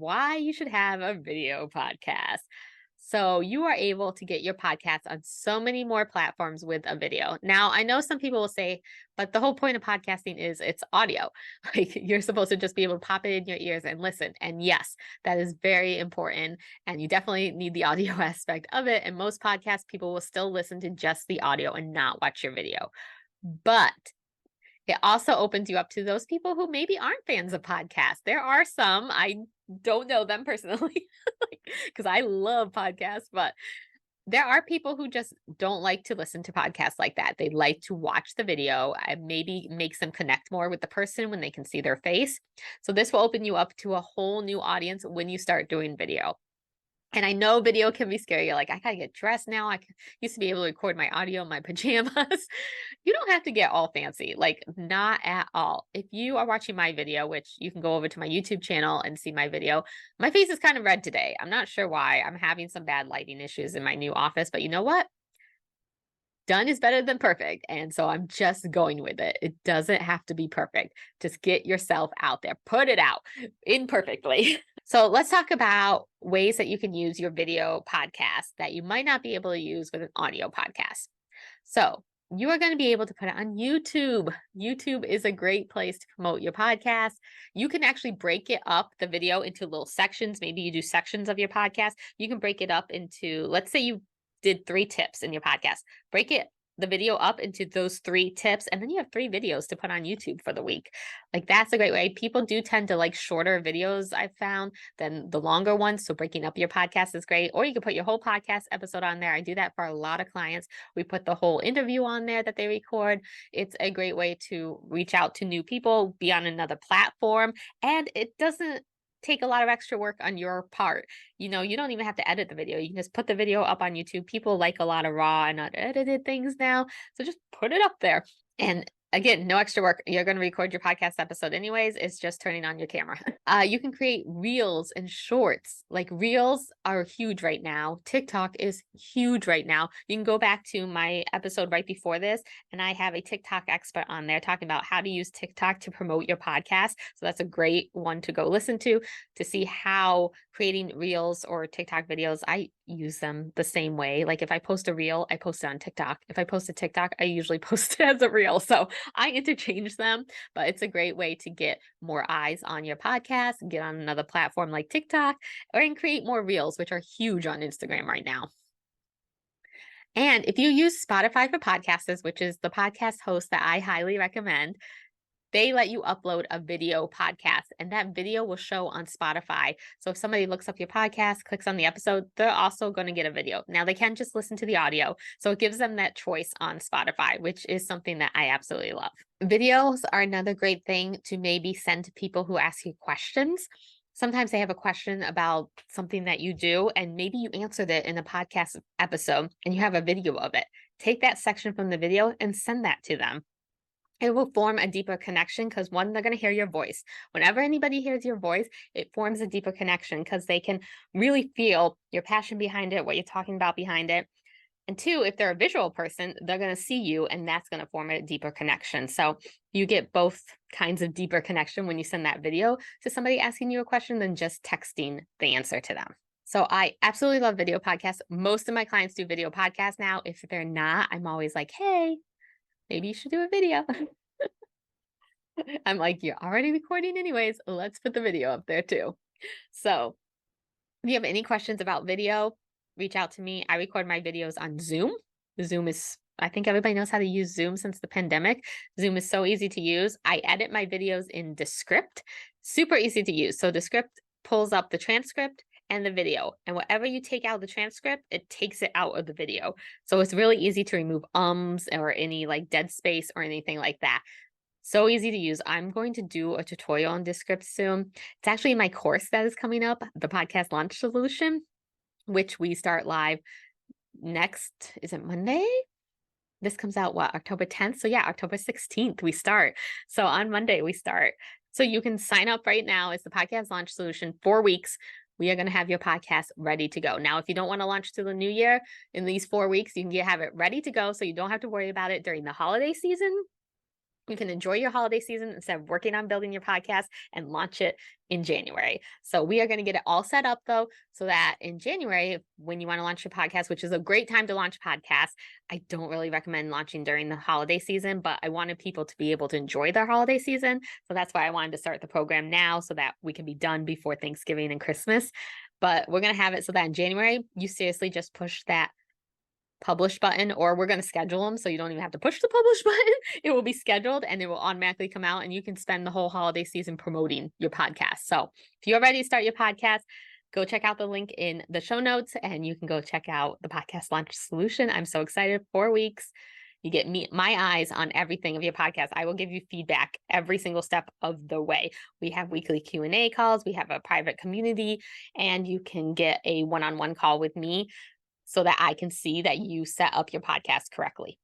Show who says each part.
Speaker 1: why you should have a video podcast. So you are able to get your podcast on so many more platforms with a video. Now, I know some people will say, but the whole point of podcasting is it's audio. Like you're supposed to just be able to pop it in your ears and listen. And yes, that is very important. And you definitely need the audio aspect of it. And most podcasts, people will still listen to just the audio and not watch your video. But it also opens you up to those people who maybe aren't fans of podcasts. There are some, I don't know them personally because I love podcasts, but there are people who just don't like to listen to podcasts like that. They like to watch the video and maybe makes them connect more with the person when they can see their face. So this will open you up to a whole new audience when you start doing video. And I know video can be scary. You're like, I gotta get dressed now. Used to be able to record my audio in my pajamas. You don't have to get all fancy, like not at all. If you are watching my video, which you can go over to my YouTube channel and see my video, my face is kind of red today. I'm not sure why. I'm having some bad lighting issues in my new office, but you know what? Done is better than perfect. And so I'm just going with it. It doesn't have to be perfect. Just get yourself out there, put it out imperfectly. So let's talk about ways that you can use your video podcast that you might not be able to use with an audio podcast. So you are going to be able to put it on YouTube. YouTube is a great place to promote your podcast. You can actually break it up, the video, into little sections. Maybe you do sections of your podcast. You can break it up into, let's say you did 3 tips in your podcast. Break the video up into those 3 tips, and then you have 3 videos to put on YouTube for the week. Like that's a great way. People do tend to like shorter videos, I've found, than the longer ones. So breaking up your podcast is great. Or you can put your whole podcast episode on there. I do that for a lot of clients. We put the whole interview on there that they record. It's a great way to reach out to new people, be on another platform, and it doesn't take a lot of extra work on your part. You know, you don't even have to edit the video. You can just put the video up on YouTube. People like a lot of raw and unedited things now. So just put it up there. And again, no extra work. You're going to record your podcast episode anyways. It's just turning on your camera. You can create reels and shorts. Like reels are huge right now. TikTok is huge right now. You can go back to my episode right before this, and I have a TikTok expert on there talking about how to use TikTok to promote your podcast. So that's a great one to go listen to see how creating reels or TikTok videos, I use them the same way. Like if I post a reel, I post it on TikTok. If I post a TikTok, I usually post it as a reel. So I interchange them, but it's a great way to get more eyes on your podcast, get on another platform like TikTok, or and create more reels, which are huge on Instagram right now. And if you use Spotify for podcasters, which is the podcast host that I highly recommend, they let you upload a video podcast, and that video will show on Spotify. So if somebody looks up your podcast, clicks on the episode, they're also going to get a video. Now they can just listen to the audio. So it gives them that choice on Spotify, which is something that I absolutely love. Videos are another great thing to maybe send to people who ask you questions. Sometimes they have a question about something that you do, and maybe you answered it in a podcast episode and you have a video of it. Take that section from the video and send that to them. It will form a deeper connection because one, they're going to hear your voice. Whenever anybody hears your voice, it forms a deeper connection because they can really feel your passion behind it, what you're talking about behind it. And 2, if they're a visual person, they're going to see you, and that's going to form a deeper connection. So you get both kinds of deeper connection when you send that video to somebody asking you a question than just texting the answer to them. So I absolutely love video podcasts. Most of my clients do video podcasts now. If they're not, I'm always like, hey, maybe you should do a video. I'm like, you're already recording anyways. Let's put the video up there too. So if you have any questions about video, reach out to me. I record my videos on Zoom. Zoom is, I think everybody knows how to use Zoom since the pandemic. Zoom is so easy to use. I edit my videos in Descript. Super easy to use. So Descript pulls up the transcript and the video. And whatever you take out of the transcript, it takes it out of the video. So it's really easy to remove ums or any like dead space or anything like that. So easy to use. I'm going to do a tutorial on Descript soon. It's actually my course that is coming up, the podcast launch solution, which we start live next, is it Monday? This comes out what, October 10th? So yeah, October 16th we start. So on Monday we start. So you can sign up right now. It's the podcast launch solution, 4 weeks. We are going to have your podcast ready to go. Now, if you don't want to launch to the new year in these 4 weeks, you can have it ready to go so you don't have to worry about it during the holiday season. You can enjoy your holiday season instead of working on building your podcast and launch it in January. So we are going to get it all set up though, so that in January, when you want to launch your podcast, which is a great time to launch podcasts, I don't really recommend launching during the holiday season, but I wanted people to be able to enjoy their holiday season. So that's why I wanted to start the program now so that we can be done before Thanksgiving and Christmas. But we're going to have it so that in January, you seriously just push that publish button, or we're going to schedule them so you don't even have to push the publish button. It will be scheduled and it will automatically come out, and you can spend the whole holiday season promoting your podcast. So if you're ready to start your podcast, go check out the link in the show notes and you can go check out the podcast launch solution. I'm so excited. 4 weeks. You get my eyes on everything of your podcast. I will give you feedback every single step of the way. We have weekly Q&A calls. We have a private community, and you can get a one-on-one call with me so that I can see that you set up your podcast correctly.